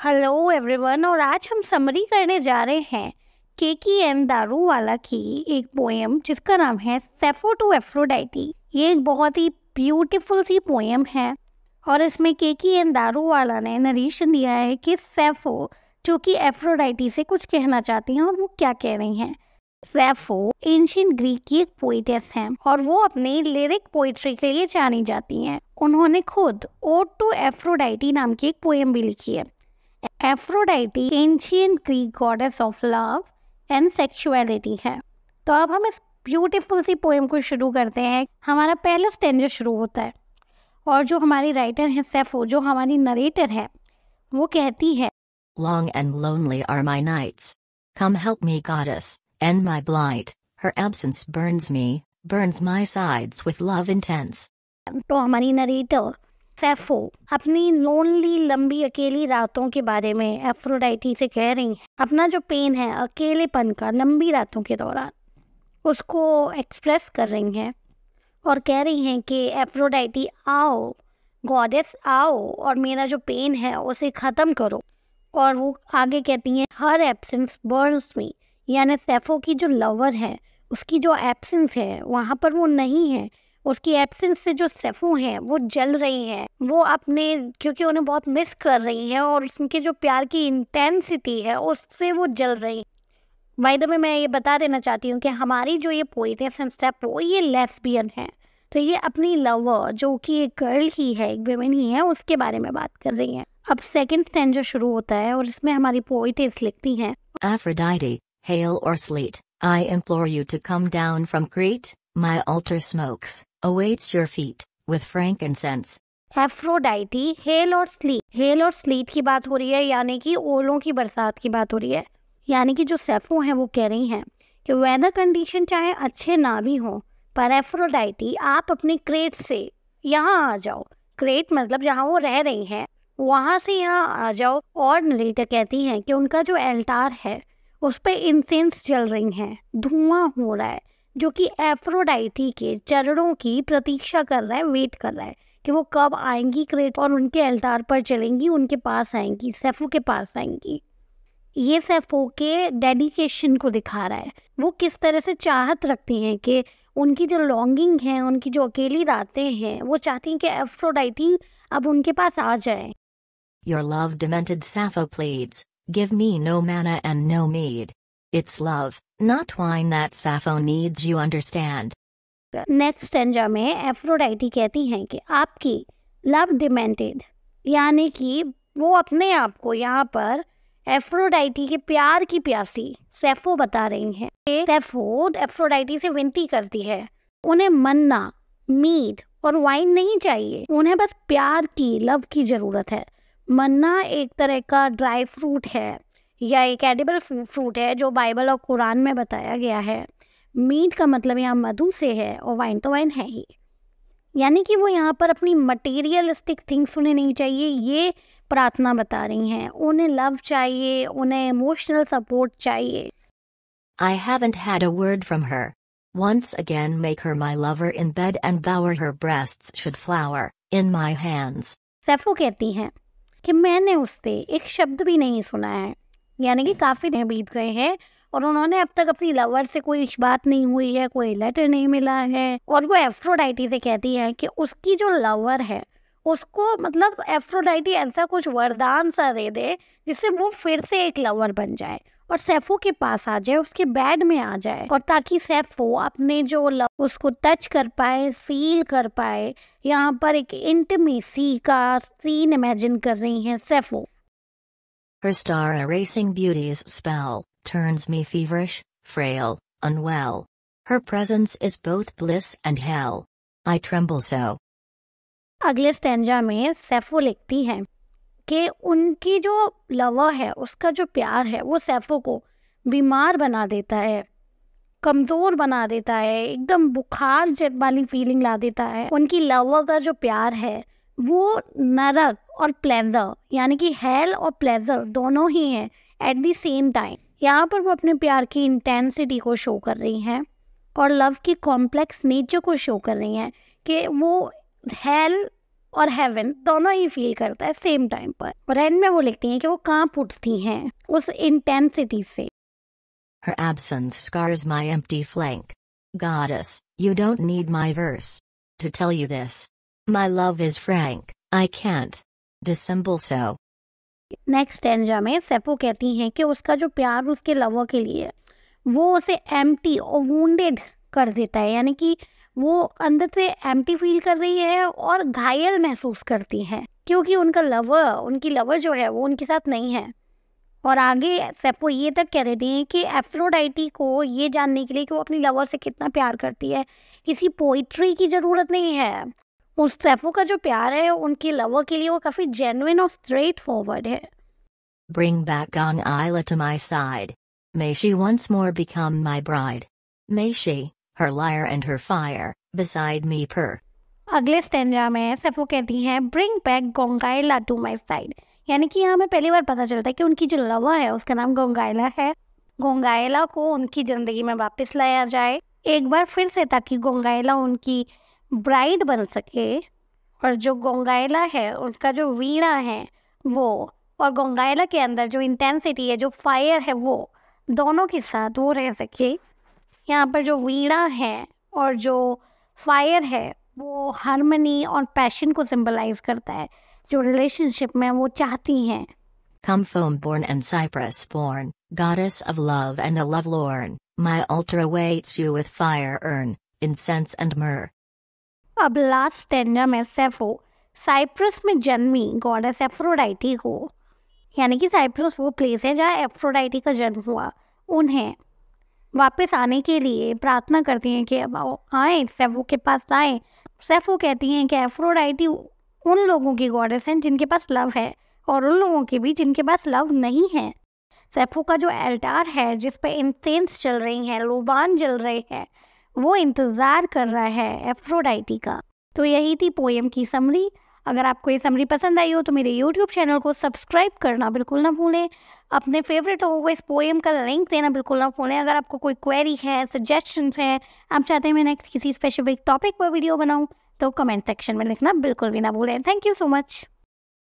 Hello everyone, और आज हम समरी करने जा रहे हैं के.की.एन. दारूवाला की एक पोएम जिसका नाम है सैफो टू एफ्रोडाइटी। ये एक बहुत ही ब्यूटीफुल सी पोएम है और इसमें के.की.एन. दारूवाला ने नरेशन दिया है कि सैफो जो कि एफ्रोडाइटी से कुछ कहना चाहती हैं और वो क्या कह रही हैं। सैफो एंशिएंट ग्रीक की एक पोइटेस हैं और वो अपनी लिरिक पोइट्री के लिए जानी जाती हैं। उन्होंने खुद ओड टू एफ्रोडाइटी नाम की एक पोएम भी लिखी है। Aphrodite ancient Greek goddess of love and sexuality है। तो अब हम इस ब्यूटीफुल सी पोएम को शुरू करते हैं। हमारा पहला स्टैंजा शुरू होता है और जो हमारी राइटर है सैफो, जो हमारी नरेटर है, वो कहती है, Long and lonely are my nights. Come help me, goddess, end my blight. Her absence burns my sides with love intense. तो हमारी नरेटर सैफो अपनी लोनली लंबी अकेली रातों के बारे में एफ्रोडाइटी से कह रही हैं। अपना जो पेन है अकेलेपन का लंबी रातों के दौरान, उसको एक्सप्रेस कर रही हैं और कह रही हैं कि एफ्रोडाइटी आओ, गॉडेस आओ और मेरा जो पेन है उसे ख़त्म करो। और वो आगे कहती हैं, हर एब्सेंस बर्न्स मी, यानी सैफो की जो लवर है उसकी जो एब्सेंस है वहाँ पर वो नहीं है, उसकी एब्सेंस से जो सैफो हैं वो जल रही हैं। वो अपने क्योंकि उन्हें बहुत मिस कर रही हैं और उनके जो प्यार की इंटेंसिटी है उससे वो जल रही हैं। बाय द वे मैं ये बता देना चाहती हूँ कि हमारी जो ये पोइटेस एंड सैफो ये लेस्बियन है। तो ये अपनी लवर जो कि एक गर्ल ही है, एक विमेन ही है, उसके बारे में बात कर रही हैं। अब सेकंड स्टैंजा शुरू होता है और इसमें हमारी पोइटेस लिखती हैं, Aphrodite, hail or sleet, I implore you to come down from Crete. My altar smokes, awaits your feet, with frankincense. Aphrodite hail और स्लीट, हेल और स्लीट की बात हो रही है, यानी कि ओलों की बरसात की बात हो रही है। यानी कि जो सैफो हैं वो कह रही हैं कि वेदर कंडीशन चाहे अच्छे ना भी हो, पर एफ्रोडाइटी आप अपने क्रेट से यहाँ आ जाओ। क्रेट मतलब जहाँ वो रह रही हैं, वहाँ से यहाँ आ जाओ। और नरेटर कहती हैं कि उनका जो एल्टार है उस पर इंसेंस जल रही हैं, धुआं हो रहा है, जो कि एफ्रोडाइटी के चरणों की प्रतीक्षा कर रहा है, वेट कर रहा है कि वो कब आएंगी क्रेट और उनके एल्टार पर चलेंगी, उनके पास आएंगी, सैफो के पास आएंगी। ये सैफो के डेडिकेशन को दिखा रहा है, वो किस तरह से चाहत रखती हैं कि उनकी जो लॉन्गिंग है, उनकी जो अकेली रातें हैं, वो चाहती हैं कि एफ्रोडाइटी अब उनके पास आ जाए। Your love demented Sappho pleads, give me no manna and no mead. It's love, not wine that Sappho needs, you understand. Next stanza में एफ्रोडाइटी कहती हैं कि आपकी लव डिमेंटेड, यानी कि वो अपने आप को यहाँ पर एफ्रोडाइटी के प्यार की प्यासी सैफो बता रही हैं। सैफो एफ्रोडाइटी से विनती करती है, उन्हें मन्ना, मीट और वाइन नहीं चाहिए, उन्हें बस प्यार की, लव की ज़रूरत है। मन्ना एक तरह का ड्राई फ्रूट है या एक एडिबल फ्रूट है जो बाइबल और कुरान में बताया गया है। मीट का मतलब यहाँ मधु से है और वाइन तो वाइन है ही। यानी कि वो यहाँ पर अपनी मटेरियलिस्टिक थिंग्स उन्हें नहीं चाहिए, ये प्रार्थना बता रही हैं। उन्हें लव चाहिए, उन्हें इमोशनल सपोर्ट चाहिए। I haven't had a word from her. Once again make her my lover in bed and bower her breasts should flower in my hands. सैफो कहती हैं कि मैंने उससे एक शब्द भी नहीं सुना है, यानी कि काफ़ी दिन बीत गए हैं और उन्होंने अब तक अपनी लवर से कोई बात नहीं हुई है, कोई लेटर नहीं मिला है। और वो एफ्रोडाइटी से कहती है कि उसकी जो लवर है उसको, मतलब एफ्रोडाइटी ऐसा कुछ वरदान सा दे दे जिससे वो फिर से एक लवर बन जाए और सैफो के पास आ जाए, उसके बेड में आ जाए, और ताकि सैफो अपने जो लव उसको टच कर पाए, फील कर पाए। यहाँ पर एक इंटिमेसी का सीन इमेजिन कर रही हैं सैफो। Her star erasing beauty's spell turns me feverish, frail, unwell. Her presence is both bliss and hell. I tremble so. अगले स्टैंजा में सैफो लिखती हैं कि उनकी जो लवर है, उसका जो प्यार है, वो सैफो को बीमार बना देता है, कमज़ोर बना देता है, एकदम बुखार वाली फीलिंग ला देता है। उनकी लवर का जो प्यार है वो नरक और प्लेजर, यानी कि हेल और प्लेजर दोनों ही हैं एट द सेम टाइम। यहाँ पर वो अपने प्यार की इंटेंसिटी को शो कर रही हैं और लव की कॉम्प्लेक्स नेचर को शो कर रही हैं कि वो हेल और हेवन दोनों ही फील करता है सेम टाइम पर। और एंड में वो लिखती हैं कि वो कांप उठती हैं उस इंटेंसिटी से। Her absence scars my empty flank. Goddess, you don't need my verse to tell you this. My love is frank, I can't dissemble so. Next stanza में सेफो कहती हैं कि उसका जो प्यार उसके लवर के लिए वो उसे एम्प्टी और वुंडेड कर देता है, यानी कि वो अंदर से एम्प्टी फील कर रही है और घायल महसूस करती है क्योंकि उनकी लवर जो है वो उनके साथ नहीं है। और आगे सेफो ये तक कह रही है कि एफ्रोडाइटी को ये जानने के लिए कि वो अपनी लवर से कितना प्यार करती है किसी पोइट्री की ज़रूरत नहीं है। उस सेफो का जो प्यार है उनकी लवर के लिए वो काफ़ी जेन्युइन और स्ट्रेट फॉरवर्ड है। Bring back Gongyla to my side. May she once more become my bride. May she, her lyre and her fire, beside me purr. अगले स्टैंजा में सेफो कहती हैं bring back Gongyla to my side, यानी कि यहाँ हमें पहली बार पता चलता है कि उनकी जो लवर है उसका नाम गोंगाइला है। गोंगाइला को उनकी ज़िंदगी में वापस लाया जाए एक बार फिर से ताकि गोंगाइला उनकी ब्राइड बन सके। और जो गोंगाइला है उसका जो वीणा है वो और गोंगाइला के अंदर जो इंटेंसिटी है, जो फायर है, वो दोनों के साथ वो रह सके। यहाँ पर जो वीणा है और जो फायर है वो हार्मनी और पैशन को सिंबलाइज करता है जो रिलेशनशिप में वो चाहती हैं। Come foam born and cypress born, goddess of love and the lovelorn, my altar awaits you with fire urn, incense and myrrh. अब लास्ट स्टैंजा में सेफो साइप्रस में जन्मी गॉडेस एफ्रोडाइटी को, यानी कि साइप्रस वो प्लेस है जहाँ एफ्रोडाइटी का जन्म हुआ, उन्हें वापस आने के लिए प्रार्थना करती हैं कि अब आए, सेफो के पास आए। सेफो कहती हैं कि एफ्रोडाइटी उन लोगों की गॉडेस हैं जिनके पास लव है और उन लोगों के भी जिनके पास लव नहीं है। सेफो का जो एल्टार है जिस पे इंसेंस चल रही हैं, लोबान जल रहे हैं, वो इंतज़ार कर रहा है एफ्रोडाइटी का। तो यही थी पोएम की समरी। अगर आपको ये समरी पसंद आई हो तो मेरे YouTube चैनल को सब्सक्राइब करना बिल्कुल ना भूलें। अपने फेवरेट लोगों को इस पोएम का लिंक देना बिल्कुल ना भूलें। अगर आपको कोई क्वेरी है, सजेशंस हैं, आप चाहते हैं मैं नेक्स्ट किसी स्पेसिफिक टॉपिक पर वीडियो बनाऊं तो कमेंट सेक्शन में लिखना बिल्कुल भी ना भूलें। Thank you so much.